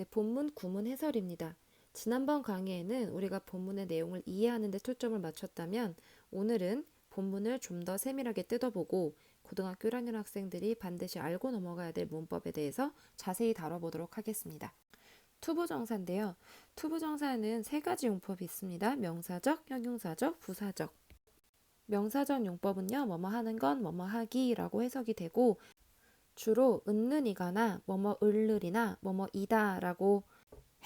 네, 본문 구문 해설입니다. 지난번 강의에는 우리가 본문의 내용을 이해하는 데 초점을 맞췄다면 오늘은 본문을 좀 더 세밀하게 뜯어보고 고등학교 1학년 학생들이 반드시 알고 넘어가야 될 문법에 대해서 자세히 다뤄보도록 하겠습니다. 투부정사인데요. 투부정사는 세 가지 용법이 있습니다. 명사적, 형용사적, 부사적. 명사적 용법은요, 뭐뭐 하는 건 뭐뭐 하기라고 해석이 되고 주로 은는이거나 뭐뭐 을르리나 뭐뭐 이다라고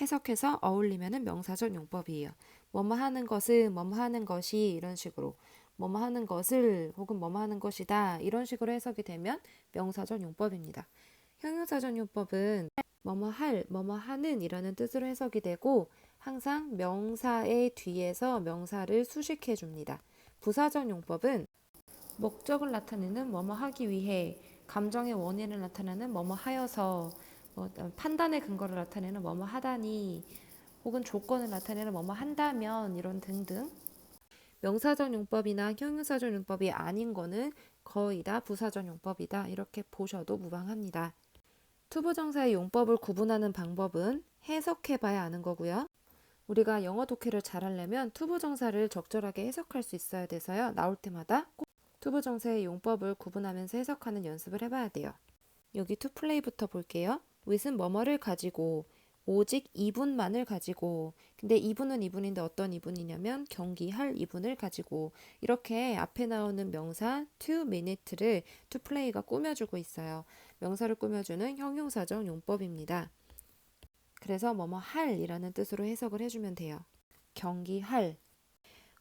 해석해서 어울리면은 명사적 용법이에요. 뭐뭐 하는 것은 뭐뭐 하는 것이 이런 식으로 뭐뭐 하는 것을 혹은 뭐뭐 하는 것이다 이런 식으로 해석이 되면 명사적 용법입니다. 형용사적 용법은 뭐뭐 할, 뭐뭐 하는 이라는 뜻으로 해석이 되고 항상 명사의 뒤에서 명사를 수식해 줍니다. 부사적 용법은 목적을 나타내는 뭐뭐 하기 위해, 감정의 원인을 나타내는 뭐뭐 하여서, 판단의 근거를 나타내는 뭐뭐 하다니, 혹은 조건을 나타내는 뭐뭐 한다면 이런 등등. 명사적 용법이나 형용사적 용법이 아닌 거는 거의 다 부사적 용법이다 이렇게 보셔도 무방합니다. 투부정사의 용법을 구분하는 방법은 해석해봐야 아는 거고요. 우리가 영어 독해를 잘하려면 투부정사를 적절하게 해석할 수 있어야 돼서요. 나올 때마다 꼭 투부정사의 용법을 구분하면서 해석하는 연습을 해봐야 돼요. 여기 투플레이부터 볼게요. with은 뭐뭐를 가지고, 오직 이분만을 가지고. 근데 이분은 이분인데 어떤 이분이냐면 경기할 이분을 가지고. 이렇게 앞에 나오는 명사 to minute를 투플레이가 꾸며주고 있어요. 명사를 꾸며주는 형용사적 용법입니다. 그래서 뭐뭐 할이라는 뜻으로 해석을 해주면 돼요. 경기할.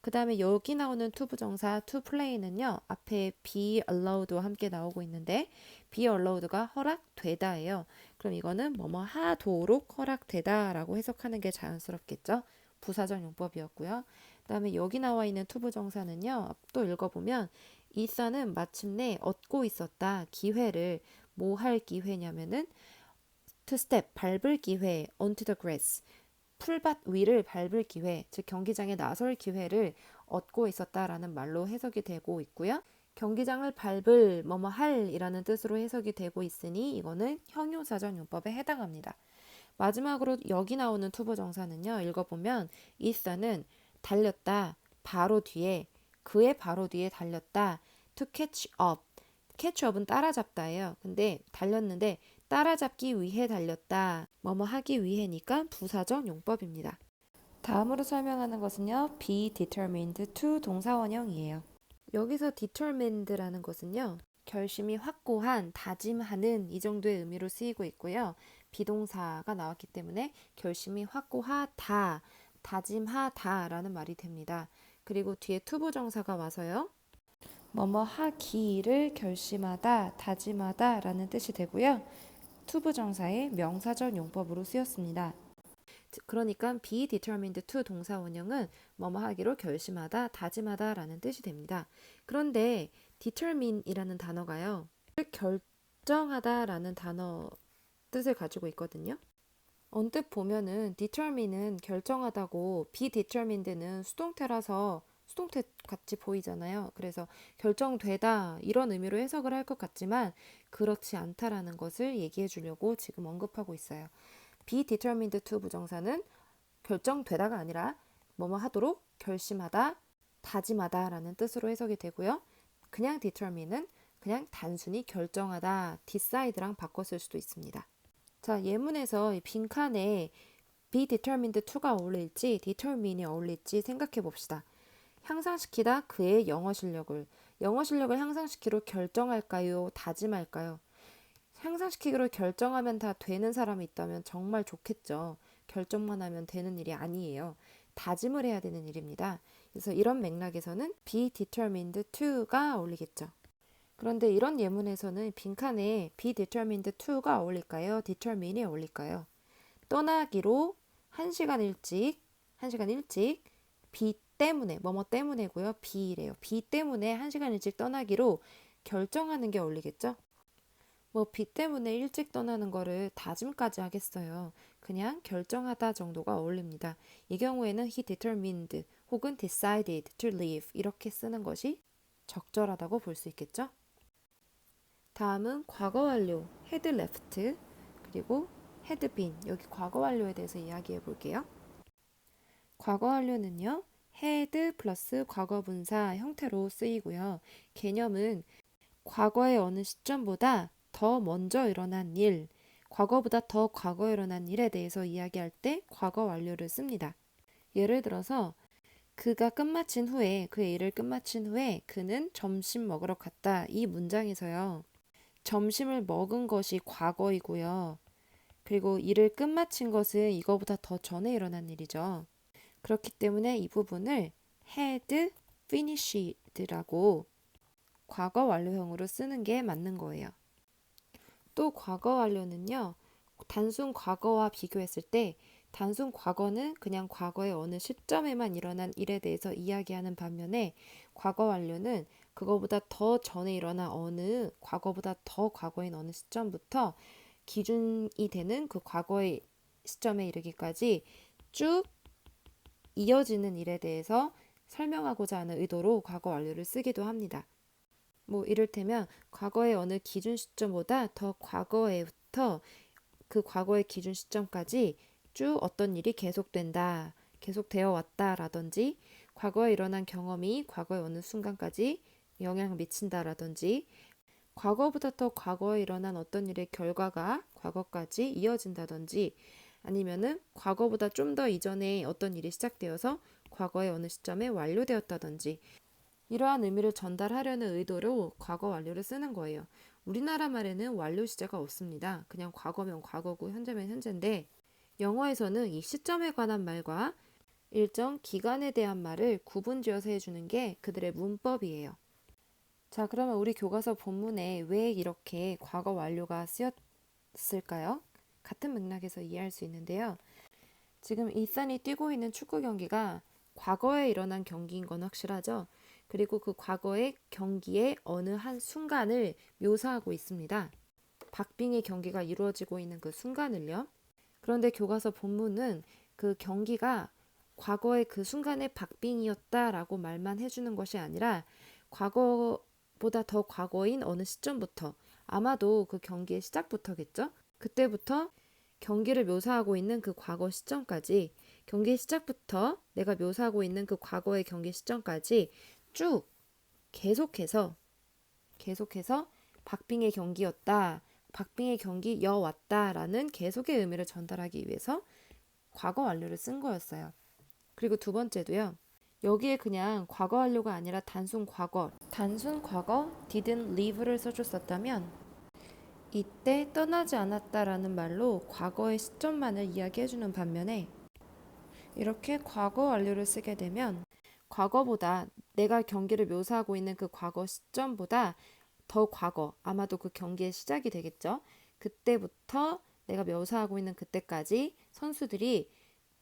그 다음에 여기 나오는 투부정사 to play는요. 앞에 be allowed와 함께 나오고 있는데 be allowed가 허락되다예요. 그럼 이거는 뭐뭐 하도록 허락되다라고 해석하는 게 자연스럽겠죠. 부사적 용법이었고요. 그 다음에 여기 나와 있는 투부정사는요. 또 읽어보면 이사는 마침내 얻고 있었다. 기회를. 뭐 할 기회냐면은 to step, 밟을 기회, onto the grass, 풀밭 위를 밟을 기회, 즉 경기장에 나설 기회를 얻고 있었다라는 말로 해석이 되고 있고요. 경기장을 밟을 뭐뭐 할이라는 뜻으로 해석이 되고 있으니 이거는 형용사적 용법에 해당합니다. 마지막으로 여기 나오는 투부정사는요. 읽어보면 이사는 달렸다, 바로 뒤에, 그의 바로 뒤에 달렸다, to catch up. catch up은 따라잡다예요. 근데 달렸는데 따라잡기 위해 달렸다. 뭐뭐 하기 위해니까 부사적 용법입니다. 다음으로 설명하는 것은요. be determined to 동사원형이에요. 여기서 determined라는 것은요. 결심이 확고한, 다짐하는 이 정도의 의미로 쓰이고 있고요. 비동사가 나왔기 때문에 결심이 확고하다, 다짐하다라는 말이 됩니다. 그리고 뒤에 투부정사가 와서요. 뭐뭐 하기를 결심하다, 다짐하다라는 뜻이 되고요. 투부정사의 명사적 용법으로 쓰였습니다. 그러니까 be determined to 동사 원형은 뭐뭐 하기로 결심하다, 다짐하다라는 뜻이 됩니다. 그런데 determine이라는 단어가요. 결정하다라는 단어 뜻을 가지고 있거든요. 언뜻 보면은 determine은 결정하다고 be determined는 수동태라서 수동태 같이 보이잖아요. 그래서 결정되다 이런 의미로 해석을 할 것 같지만 그렇지 않다라는 것을 얘기해 주려고 지금 언급하고 있어요. be determined to 부정사는 결정되다가 아니라 뭐뭐 하도록 결심하다, 다짐하다라는 뜻으로 해석이 되고요. 그냥 determine은 그냥 단순히 결정하다, decide랑 바꿔 쓸 수도 있습니다. 자, 예문에서 이 빈칸에 be determined to가 어울릴지 determine이 어울릴지 생각해 봅시다. 향상시키다 그의 영어 실력을 향상시키로 결정할까요? 다짐할까요? 향상시키기로 결정하면 다 되는 사람이 있다면 정말 좋겠죠. 결정만 하면 되는 일이 아니에요. 다짐을 해야 되는 일입니다. 그래서 이런 맥락에서는 be determined to가 어울리겠죠. 그런데 이런 예문에서는 빈칸에 be determined to가 어울릴까요? determine이 어울릴까요? 떠나기로 1시간 일찍 be 때문에 뭐뭐 때문에고요. be래요. be 때문에 1시간 일찍 떠나기로 결정하는 게 어울리겠죠? 뭐 be 때문에 일찍 떠나는 거를 다짐까지 하겠어요. 그냥 결정하다 정도가 어울립니다. 이 경우에는 he determined 혹은 decided to leave 이렇게 쓰는 것이 적절하다고 볼 수 있겠죠? 다음은 과거 완료 had left 그리고 had been, 여기 과거 완료에 대해서 이야기해 볼게요. 과거 완료는요, had 플러스 과거 분사 형태로 쓰이고요. 개념은 과거의 어느 시점보다 더 먼저 일어난 일, 과거보다 더 과거에 일어난 일에 대해서 이야기할 때 과거 완료를 씁니다. 예를 들어서 그가 끝마친 후에, 그의 일을 끝마친 후에 그는 점심 먹으러 갔다. 이 문장에서요, 점심을 먹은 것이 과거이고요. 그리고 일을 끝마친 것은 이거보다 더 전에 일어난 일이죠. 그렇기 때문에 이 부분을 had finished라고 과거 완료형으로 쓰는 게 맞는 거예요. 또 과거 완료는요, 단순 과거와 비교했을 때 단순 과거는 그냥 과거의 어느 시점에만 일어난 일에 대해서 이야기하는 반면에 과거 완료는 그거보다 더 전에 일어난 어느 과거보다 더 과거인 어느 시점부터 기준이 되는 그 과거의 시점에 이르기까지 쭉 이어지는 일에 대해서 설명하고자 하는 의도로 과거 완료를 쓰기도 합니다. 뭐 이를테면 과거의 어느 기준 시점보다 더 과거에부터 그 과거의 기준 시점까지 쭉 어떤 일이 계속된다, 계속되어 왔다라든지, 과거에 일어난 경험이 과거의 어느 순간까지 영향을 미친다라든지, 과거보다 더 과거에 일어난 어떤 일의 결과가 과거까지 이어진다든지, 아니면은 과거보다 좀 더 이전에 어떤 일이 시작되어서 과거의 어느 시점에 완료되었다든지, 이러한 의미를 전달하려는 의도로 과거 완료를 쓰는 거예요. 우리나라 말에는 완료 시제가 없습니다. 그냥 과거면 과거고 현재면 현재인데, 영어에서는 이 시점에 관한 말과 일정 기간에 대한 말을 구분지어서 해주는 게 그들의 문법이에요. 자, 그러면 우리 교과서 본문에 왜 이렇게 과거 완료가 쓰였을까요? 같은 맥락에서 이해할 수 있는데요. 지금 이산이 뛰고 있는 축구 경기가 과거에 일어난 경기인 건 확실하죠. 그리고 그 과거의 경기의 어느 한 순간을 묘사하고 있습니다. 박빙의 경기가 이루어지고 있는 그 순간을요. 그런데 교과서 본문은 그 경기가 과거의 그 순간의 박빙이었다라고 말만 해주는 것이 아니라 과거보다 더 과거인 어느 시점부터, 아마도 그 경기의 시작부터겠죠? 그때부터 경기를 묘사하고 있는 그 과거 시점까지, 경기 시작부터 내가 묘사하고 있는 그 과거의 경기 시점까지 쭉 계속해서 박빙의 경기였다, 박빙의 경기여왔다라는 계속의 의미를 전달하기 위해서 과거 완료를 쓴 거였어요. 그리고 두 번째도요. 여기에 그냥 과거 완료가 아니라 단순 과거 didn't leave를 써줬었다면 이때 떠나지 않았다라는 말로 과거의 시점만을 이야기해주는 반면에 이렇게 과거 완료를 쓰게 되면 과거보다, 내가 경기를 묘사하고 있는 그 과거 시점보다 더 과거, 아마도 그 경기의 시작이 되겠죠. 그때부터 내가 묘사하고 있는 그때까지 선수들이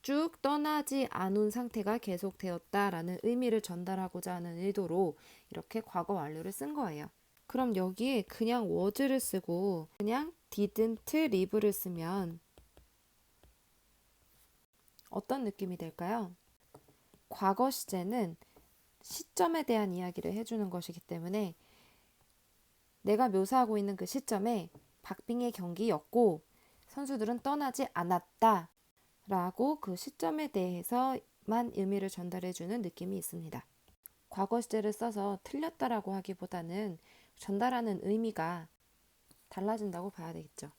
쭉 떠나지 않은 상태가 계속되었다라는 의미를 전달하고자 하는 의도로 이렇게 과거 완료를 쓴 거예요. 그럼 여기에 그냥 was를 쓰고 그냥 didn't live를 쓰면 어떤 느낌이 될까요? 과거 시제는 시점에 대한 이야기를 해주는 것이기 때문에 내가 묘사하고 있는 그 시점에 박빙의 경기였고 선수들은 떠나지 않았다 라고 그 시점에 대해서만 의미를 전달해주는 느낌이 있습니다. 과거 시제를 써서 틀렸다라고 하기보다는 전달하는 의미가 달라진다고 봐야 되겠죠.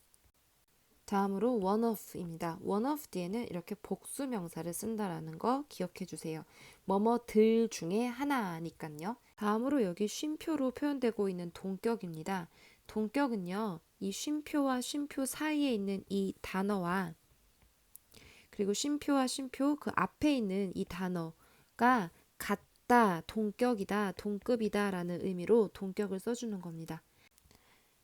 다음으로 one of입니다. one of 뒤에는 이렇게 복수 명사를 쓴다라는 거 기억해 주세요. 뭐뭐들 중에 하나니까요. 다음으로 여기 쉼표로 표현되고 있는 동격입니다. 동격은요, 이 쉼표와 쉼표 사이에 있는 이 단어와 그리고 쉼표와 쉼표 그 앞에 있는 이 단어가 같다, 동격이다, 동급이다 라는 의미로 동격을 써주는 겁니다.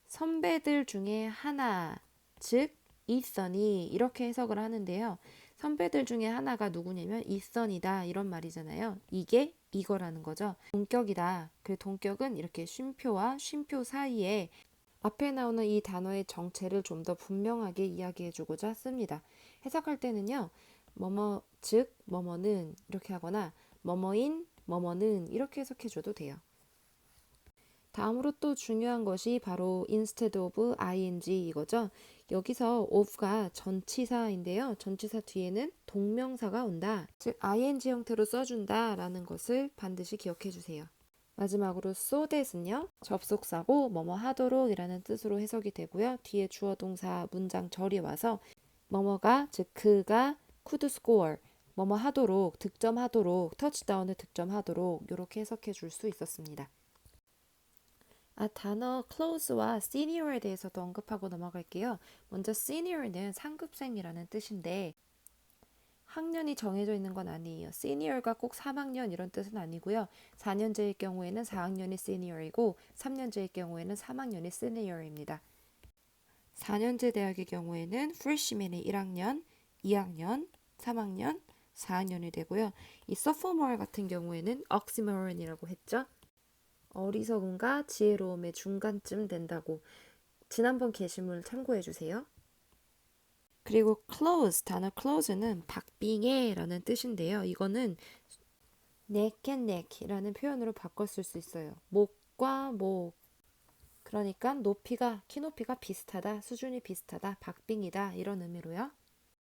선배들 중에 하나, 즉 이선이, 이렇게 해석을 하는데요. 선배들 중에 하나가 누구냐면 이선이다 이런 말이잖아요. 이게 이거라는 거죠. 동격이다. 그 동격은 이렇게 쉼표와 쉼표 사이에 앞에 나오는 이 단어의 정체를 좀 더 분명하게 이야기해주고자 씁니다. 해석할 때는요. 뭐뭐 즉 뭐뭐는 이렇게 하거나 뭐뭐인 뭐뭐는 이렇게 해석해줘도 돼요. 다음으로 또 중요한 것이 바로 instead of ing 이거죠. 여기서 of가 전치사인데요. 전치사 뒤에는 동명사가 온다. 즉 ing 형태로 써준다 라는 것을 반드시 기억해 주세요. 마지막으로 so that은요. 접속사고 뭐뭐 하도록 이라는 뜻으로 해석이 되고요. 뒤에 주어 동사 문장 절이 와서 뭐뭐가 즉 그가 could score 뭐뭐 하도록 득점하도록 터치다운을 득점하도록 이렇게 해석해 줄 수 있었습니다. 단어 close와 senior에 대해서도 언급하고 넘어갈게요. 먼저 senior는 상급생이라는 뜻인데 학년이 정해져 있는 건 아니에요. senior가 꼭 3학년 이런 뜻은 아니고요. 4년제일 경우에는 4학년이 senior이고 3년제일 경우에는 3학년이 senior입니다. 4년제 대학의 경우에는 freshman이 1학년, 2학년, 3학년, 4학년이 되고요. 이 sophomore 같은 경우에는 oxymoroon이라고 했죠. 어리석음과 지혜로움의 중간쯤 된다고 지난번 게시물 참고해 주세요. 그리고 close, 단어 close는 박빙의 라는 뜻인데요. 이거는 neck and neck이라는 표현으로 바꿔 쓸 수 있어요. 목과 목. 그러니까 높이가, 키 높이가 비슷하다, 수준이 비슷하다, 박빙이다 이런 의미로요.